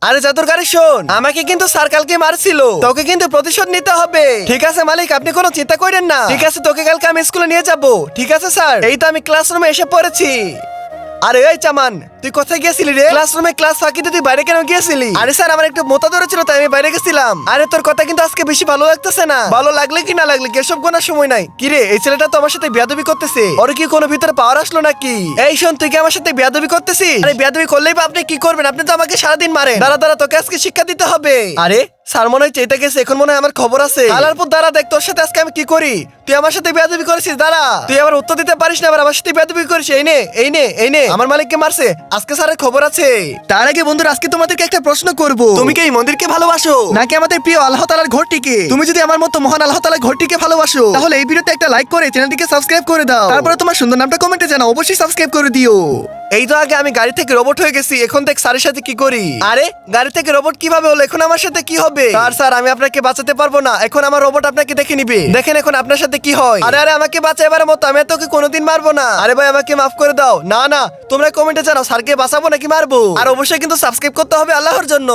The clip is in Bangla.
আরে জাদুর গাড়ি শোন, আমাকে কিন্তু স্যার কালকে মারছিল, তোকে কিন্তু প্রতিশোধ নিতে হবে। ঠিক আছে মালিক, আপনি কোনো চিন্তা করেন না। ঠিক আছে, তোকে কালকে আমি স্কুলে নিয়ে যাব। ঠিক আছে স্যার। এই তো আমি ক্লাসরুমে এসে পড়েছি। আরে এই চামান, তুই কোথায় গিয়েছিলি রে? ক্লাসরুমে ক্লাস ফাঁকি তুই বাইরে কেন গিয়েছিলি? আরে স্যার, আমার একটু মোতা ধরেছিল তাই আমি বাইরে গেছিলাম। আরে তোর কথা কিন্তু আজকে বেশি ভালো লাগতেছে না। ভালো লাগলে কি না লাগলে এসব গোনার সময় নাই। কি রে, এই ছেলেটা তো আমার সাথে বেয়াদবি করতেছে। ওর কি কোনো ভিতরে পাওয়ার আসলো নাকি? এই শোন, তুই কি আমার সাথে বেয়াদবি করতেছিস? আরে বেয়াদবি করলেই বা আপনি কি করবেন? আপনি তো আমাকে সারাদিন মারেন। দাঁড়া দাঁড়া, তোকে আজকে শিক্ষা দিতে হবে। আরে স্যার মনে হয় চেতে গেছে, এখন মনে হয় আমার খবর আছে। আলারপুর দাঁড়া, দেখ তোর সাথে আজকে আমি কি করি। তুই আমার সাথে বেয়াদবি করেছিস, দাঁড়া। তুই আবার উত্তর দিতে পারিস না, আবার আমার সাথে বেয়াদবি করিস। এই নে এই নে এই নে, আমার মালিককে মারছে, আজকে স্যারের খবর আছে। তার আগে বন্ধুরা, আজকে তোমাদেরকে একটা প্রশ্ন করব। তুমি কি এই মন্দিরকে ভালোবাসো নাকি আমাদের প্রিয় আল্লাহ তাআলার ঘরটিকে? তুমি যদি আমার মতো মহান আল্লাহ তাআলার ঘরটিকে ভালোবাসো, তাহলে এই ভিডিওতে একটা লাইক করে চ্যানেলটিকে সাবস্ক্রাইব করে দাও। তারপরে তোমার সুন্দর নামটা কমেন্টে জানাও, অবশ্যই সাবস্ক্রাইব করে দিও। এই তো আগে আমি গাড়ি থেকে রোবট হয়ে গেছি, এখন দেখ স্যারের সাথে কি করি। আরে গাড়ি থেকে রোবট কিভাবে হলো? এখন আমার সাথে কি হবে? স্যার আমি আপনাকে বাঁচাতে পারবো না, এখন আমার রোবট আপনাকে দেখে নিবে। দেখেন এখন আপনার সাথে কি হয়। আরে আরে আমাকে বাঁচা এবারের মতো, আমি তোকে কোনোদিন মারবো না। আরে ভাই আমাকে মাফ করে দাও। না না, তোমরা কমেন্টে জানাও স্যারকে বাঁচাবো নাকি মারবো। আর অবশ্যই কিন্তু সাবস্ক্রাইব করতে হবে আল্লাহর জন্য।